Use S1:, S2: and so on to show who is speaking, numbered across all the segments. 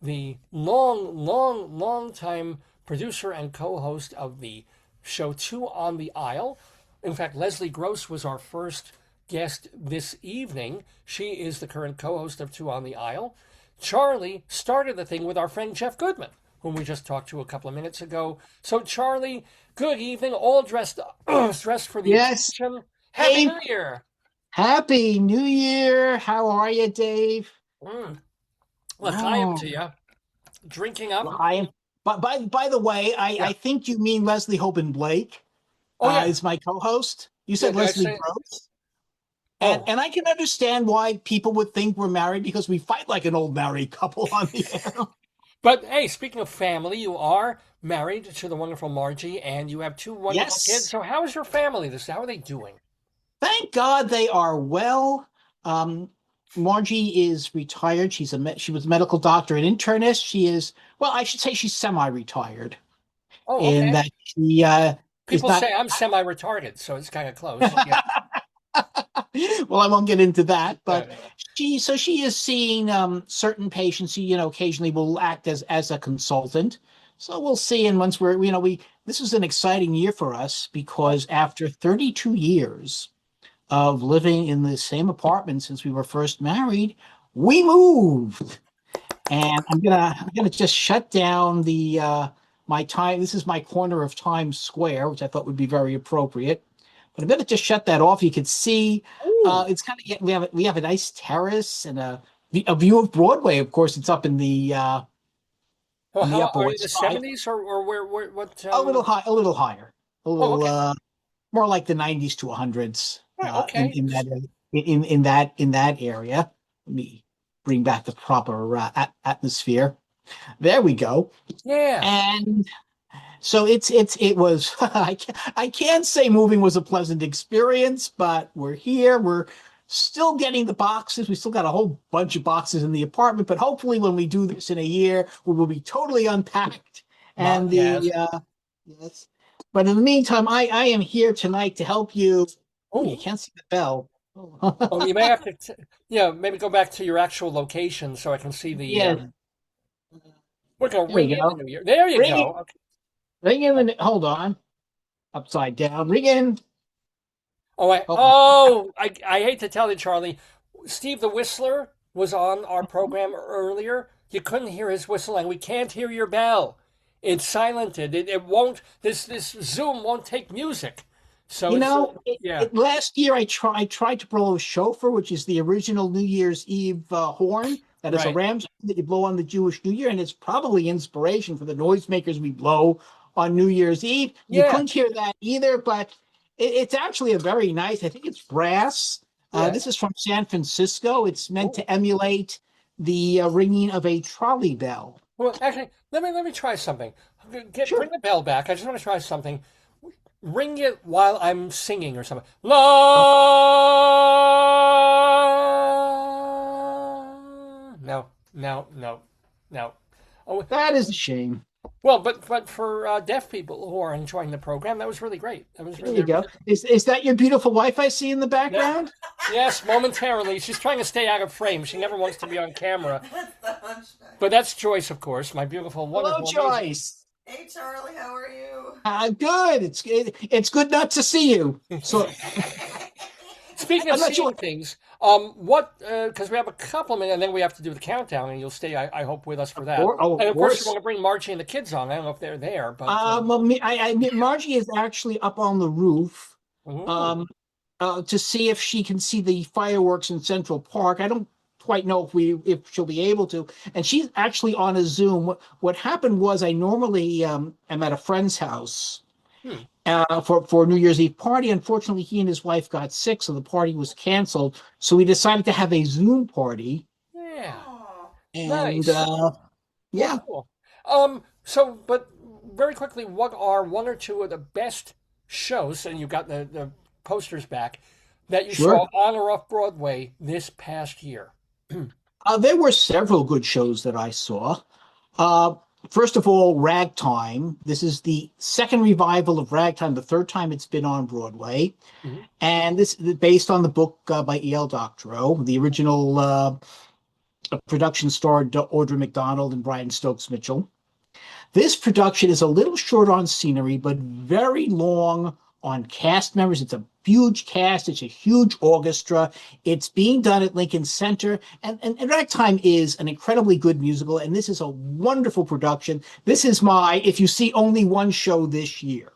S1: the long time producer and co-host of the show Two on the Aisle. In fact, Leslie Gross was our first guest this evening. She is the current co-host of Two on the Aisle. Charlie started the thing with our friend Jeff Goodman, whom we just talked to a couple of minutes ago. So, Charlie, good evening, all dressed dressed for the
S2: Yes,
S1: occasion. Happy
S2: Dave.
S1: New Year!
S2: Happy New Year. How are you, Dave?
S1: Mm. L'chaim
S2: Oh,
S1: to you. Drinking up.
S2: well, I am. But by the way, I
S1: Yeah.
S2: think you mean Leslie Hoban Blake
S1: Oh, yeah.
S2: is my co-host. You
S1: Yeah,
S2: said
S1: did I
S2: Leslie
S1: say?
S2: Gross, and
S1: Oh,
S2: and I can understand why people would think we're married because we fight like an old married couple on the air.
S1: but hey, speaking of family, you are married to the wonderful Margie, and you have two wonderful kids.
S2: Yes,
S1: So, how is your family how are they doing?
S2: thank God they are well. Um, Margie is retired. She was a medical doctor and internist. She is, well, I should say she's semi-retired
S1: Oh,
S2: in
S1: okay.
S2: that she is
S1: People
S2: not.
S1: say I'm semi-retarded, so it's kind of close. Yeah.
S2: Well, I won't get into that,
S1: Yeah,
S2: but she is seeing certain patients. She, occasionally will act as a consultant. So we'll see. And once we this was an exciting year for us
S1: oh,
S2: because after 32 years of living in the same apartment since we were first married, we moved. And I'm gonna just shut down the my time. This is my corner of Times Square, which I thought would be very appropriate. But I'm gonna just shut that off. You can see
S1: ooh.
S2: it's kind of we have a nice terrace and a view of Broadway. Of course, it's up
S1: Well,
S2: in the
S1: how
S2: Upper
S1: are you? The
S2: West Side,
S1: '70s or where? What?
S2: a little higher, a
S1: Oh,
S2: little
S1: okay.
S2: more like the 90s to 100s
S1: Right,
S2: in
S1: okay.
S2: in that area. Let me bring back the proper atmosphere. There we go.
S1: Yeah.
S2: And so it was I can't say moving was a pleasant experience, but we're here. We're still getting the boxes. We still got a whole bunch of boxes in the apartment, but hopefully when we do this in a year, we will be totally unpacked. And
S1: Yes.
S2: the yes. But in the meantime, I am here tonight to help you. Oh, you
S1: Oh.
S2: can't see the bell.
S1: Oh, you may have to, yeah, maybe go back to your actual location so I can see the.
S2: Yeah,
S1: We're gonna
S2: there we
S1: ring in the
S2: go.
S1: new year. There you
S2: Ring it,
S1: go. Okay.
S2: ring in the hold on. Upside down. Ring in. Oh,
S1: I hate to tell you, Charlie. Steve the Whistler was on our program earlier. You couldn't hear his whistle, and we can't hear your bell. It's silented. It won't. This Zoom won't take music. So it's yeah.
S2: last year I tried to blow a shofar, which is the original New Year's Eve horn. That is a
S1: Right.
S2: ram's horn that you blow on the Jewish New Year, and it's probably inspiration for the noisemakers we blow on New Year's Eve. You
S1: Yeah.
S2: couldn't hear that either, but it's actually a very nice. I think it's brass.
S1: Yeah.
S2: This is from San Francisco. It's meant
S1: Oh.
S2: to emulate the ringing of a trolley bell.
S1: Well, actually, let me try something. Bring
S2: Sure.
S1: the bell back. I just want to try something. Ring it while I'm singing or something. La. No, no, no, no. Oh,
S2: That is a shame.
S1: well, but for deaf people who are enjoying the program, that was really great. That was
S2: There you
S1: really,
S2: go. Is that your beautiful wife I see in the
S1: yeah.
S2: background?
S1: Yes, momentarily. She's trying to stay out of frame. She never wants to be on camera.
S3: That's the hunchback.
S1: But that's Joyce, of course, my beautiful,
S2: Hello,
S1: wonderful, amazing.
S2: Joyce.
S3: Hey Charlie, how are you?
S2: Good. It's good not to see you. So
S1: Speaking of
S2: I'm not
S1: seeing
S2: sure.
S1: things, because we have a couple of minutes and then we have to do the countdown, and you'll stay, I hope, with us for that.
S2: Of
S1: And of course, you
S2: course.
S1: want to bring Margie and the kids on. I don't know if they're there, but
S2: Well, Margie is actually up on the roof,
S1: ooh,
S2: um, to see if she can see the fireworks in Central Park. I don't quite know if she'll be able to. And she's actually on a Zoom. What happened was I normally am at a friend's house
S1: hmm,
S2: for New Year's Eve party. Unfortunately, he and his wife got sick, so the party was canceled. So we decided to have a Zoom party,
S1: yeah,
S3: Oh,
S2: and
S1: nice. Well,
S2: yeah,
S1: cool. But very quickly, what are one or two of the best shows, and you got the posters back, that you
S2: sure.
S1: saw on or off Broadway this past year?
S2: There were several good shows that I saw. Uh, First of all, Ragtime. This is the second revival of Ragtime, the third time it's been on Broadway,
S1: Mhm.
S2: and this is based on the book by E.L. Doctorow. The original a production starred Audra McDonald and Brian Stokes Mitchell. This production is a little short on scenery, but very long on cast members. It's a huge cast. It's a huge orchestra. It's being done at Lincoln Center. And Ragtime is an incredibly good musical, and this is a wonderful production. This is my, if you see only one show this year.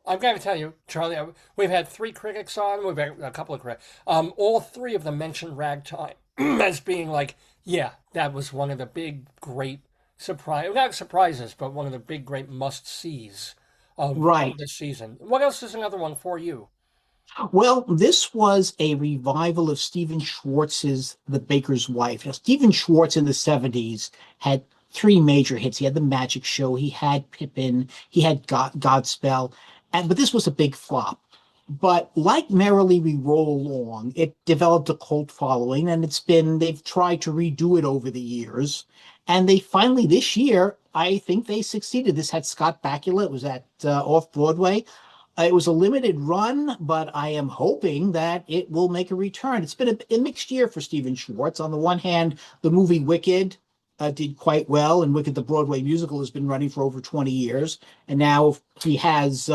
S1: I've got to tell you, Charlie, we've had 3 critics on. We've had a couple of critics. All 3 of them mentioned Ragtime as being like, yeah, that was one of the big, great not surprises, but one of the big, great must-sees of this season. What else is another one for you?
S2: Well, this was a revival of Stephen Schwartz's The Baker's Wife. Now, Stephen Schwartz in the 70s had 3 major hits. He had The Magic Show, he had Pippin, he had Godspell, but this was a big flop. But like Merrily We Roll Along, it developed a cult following, and they've tried to redo it over the years. And they finally, this year, I think they succeeded. This had Scott Bakula. It was at off-Broadway. It was a limited run, but I am hoping that it will make a return. It's been a mixed year for Stephen Schwartz. On the one hand, the movie Wicked did quite well, and Wicked, the Broadway musical, has been running for over 20 years. And now he has...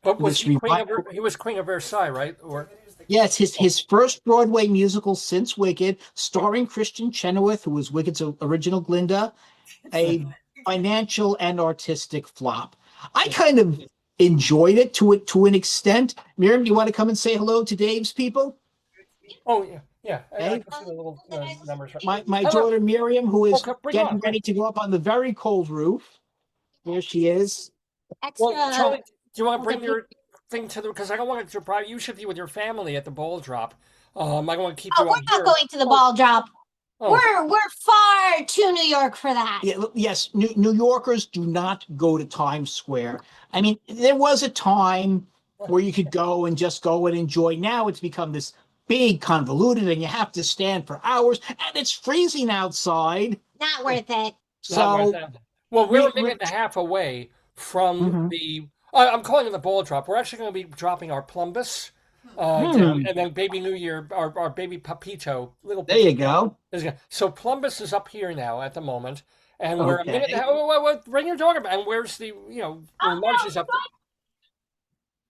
S1: But was he was Queen of Versailles, right? Or...
S2: Yes, his first Broadway musical since Wicked, starring Kristen Chenoweth, who was Wicked's original Glinda, a financial and artistic flop. I kind of enjoyed it to an extent. Miriam, do you want to come and say hello to Dave's people?
S1: Oh, yeah. I can see the little numbers.
S2: My daughter Miriam, who is getting ready to go up on the very cold roof. There she is.
S1: Well, Charlie, do you want to bring your thing to because I don't want to deprive you. Should be with your family at the ball drop. I don't want to keep you.
S4: We're not going to the ball drop. Oh. We're far to New York for that.
S2: Yeah, yes, New Yorkers do not go to Times Square. I mean, there was a time where you could go and enjoy. Now it's become this big convoluted, and you have to stand for hours, and it's freezing outside.
S4: Not worth it.
S1: So, well, we're a minute and a half away from the. I'm calling it the ball drop. We're actually going to be dropping our Plumbus, and then Baby New Year, our baby Papito.
S2: There you go.
S1: So Plumbus is up here now at the moment, and we're a minute. Bring your dog up. And where's the Marcy's up there.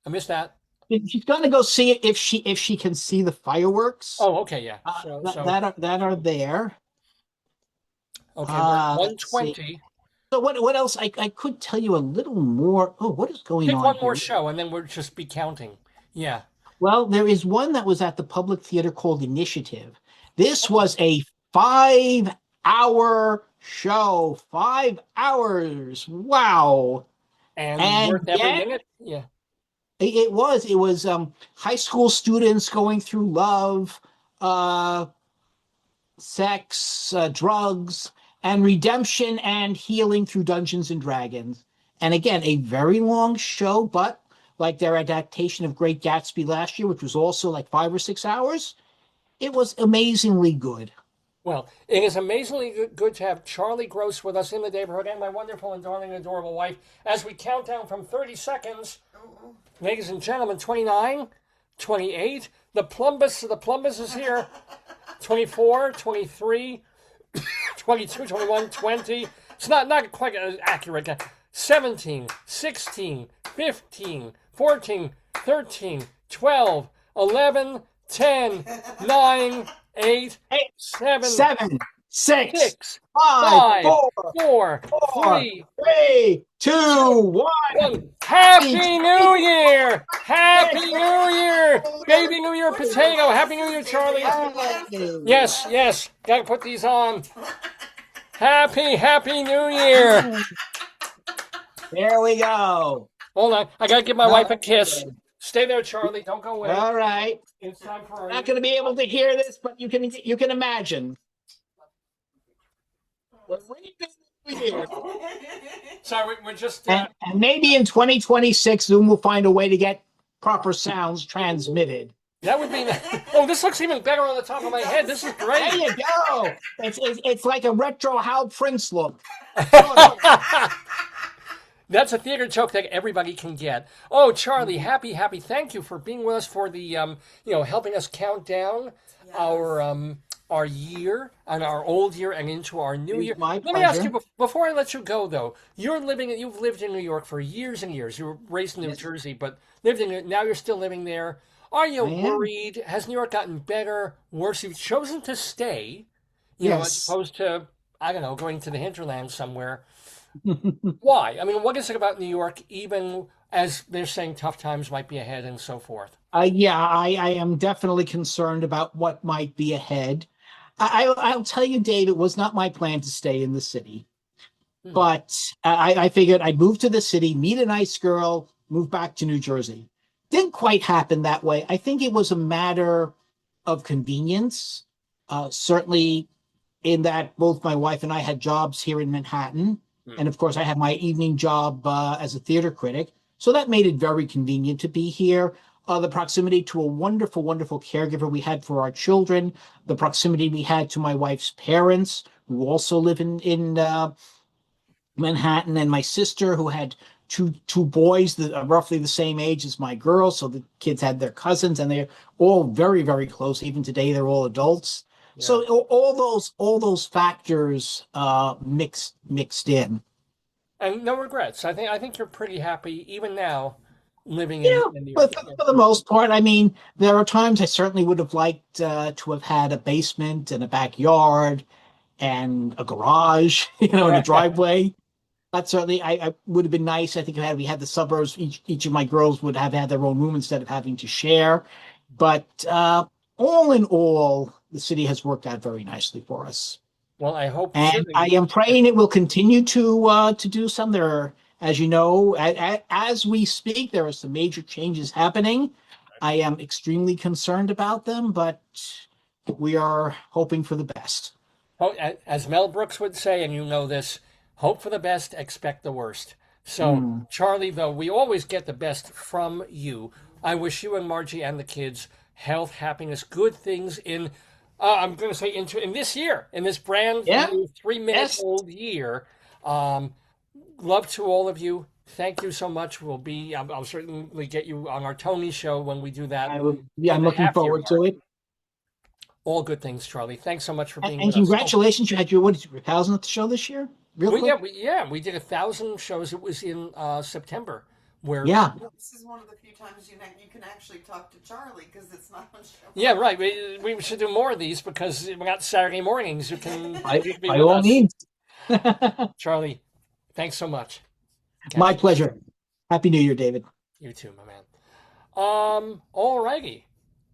S1: I missed that.
S2: She's going to go see it if she can see the fireworks.
S1: Oh, okay, yeah.
S2: That are there.
S1: Okay, we're 120.
S2: So what else? I could tell you a little more. Oh, what is going on?
S1: Pick one more show, and then we'll just be counting. Yeah.
S2: Well, there is one that was at the Public Theater called Initiative. This was a 5-hour show. 5 hours. Wow.
S1: And worth every minute. Yeah.
S2: It was high school students going through love, sex, drugs, and redemption and healing through Dungeons and Dragons. And again, a very long show, but like their adaptation of Great Gatsby last year, which was also like 5 or 6 hours, it was amazingly good.
S1: Well, it is amazingly good to have Charlie Gross with us in the neighborhood and my wonderful and darling and adorable wife as we count down from 30 seconds. Ladies and gentlemen, 29, 28. The Plumbus is here. 24, 23, 22, 21, 20. It's not quite accurate. 17, 16, 15, 14, 13, 12, 11, 10, 9, 8, 7, 6, 5, 4, 3,
S2: 2, 1.
S1: Happy New Year! Happy New Year! Baby New Year potato! Happy New Year, Charlie! Yes. Gotta put these on. Happy New Year!
S2: There we go.
S1: Hold on. I gotta give my wife a kiss. Stay there, Charlie. Don't go away.
S2: All right.
S1: It's time for
S2: I'm not going to be able to hear this, but you can imagine.
S1: Sorry, we're just...
S2: And maybe in 2026, Zoom will find a way to get proper sounds transmitted.
S1: That would be... Oh, this looks even better on the top of my head. This is great.
S2: There you go. It's like a retro Hal Prince look.
S1: That's a theater joke that everybody can get. Oh, Charlie, happy. Thank you for being with us for the, helping us count down our our year and our old year and into our new year.
S2: It's my
S1: Let me ask
S2: pleasure.
S1: you before I let you go, though. You've lived in New York for years and years. You were raised in New
S2: Yes,
S1: Jersey, but lived in now you're still living there. Are you
S2: I am.
S1: worried? Has New York gotten better, worse? You've chosen to stay, as
S2: Yes.
S1: opposed to, I don't know, going to the hinterland somewhere. Why? I mean, what is it about New York, even as they're saying tough times might be ahead and so forth?
S2: Yeah, I am definitely concerned about what might be ahead. I'll tell you, Dave, it was not my plan to stay in the city,
S1: Hmm.
S2: but I figured I'd move to the city, meet a nice girl, move back to New Jersey. Didn't quite happen that way. I think it was a matter of convenience. Certainly, in that both my wife and I had jobs here in Manhattan.
S1: Hmm.
S2: And of course, I had my evening job as a theater critic. So that made it very convenient to be here. The proximity to a wonderful, wonderful caregiver we had for our children, the proximity we had to my wife's parents, who also live in Manhattan, and my sister, who had two boys that are roughly the same age as my girl. So the kids had their cousins, and they're all very, very close. Even today, they're all adults.
S1: Yeah.
S2: So all those factors mixed in.
S1: And no regrets. I think you're pretty happy even now living
S2: Yeah,
S1: in New York.
S2: but for the most part, I mean, there are times I certainly would have liked to have had a basement and a backyard and a garage, and a
S1: Yeah.
S2: driveway. That certainly I would have been nice. I think had we had the suburbs, each of my girls would have had their own room instead of having to share. But all in all, the city has worked out very nicely for us.
S1: Well, I hope
S2: And I
S1: certainly.
S2: am praying it will continue to do some. There are, as you know, as we speak, there are some major changes happening. I am extremely concerned about them, but we are hoping for the best.
S1: As Mel Brooks would say, and you know this, hope for the best, expect the worst. So,
S2: Mm.
S1: Charlie, though, we always get the best from you. I wish you and Margie and the kids health, happiness, good things I'm going to say in this year, in this brand
S2: Yeah.
S1: new 3 minute
S2: Yes.
S1: old year. Um, Love to all of you. Thank you so much. I'll certainly get you on our Tony show when we do that
S2: Yeah,
S1: for
S2: I'm
S1: the
S2: looking
S1: half year
S2: forward
S1: mark.
S2: to it.
S1: All good things, Charlie. Thanks so much for being
S2: And
S1: with us. Oh,
S2: congratulations, you had your what is it, your thousandth show this year? Real
S1: we yeah,
S2: quick.
S1: we did 1,000 shows. It was in September, where
S2: Yeah.
S3: This is one of the few times you can actually talk to Charlie because it's not on show.
S1: yeah, right. We should do more of these because we got Saturday mornings. You can be
S2: By
S1: with
S2: all
S1: us,
S2: means.
S1: Charlie. Thanks so much.
S2: My
S1: Catch you.
S2: pleasure. Happy New Year, David.
S1: You too, my man. All righty.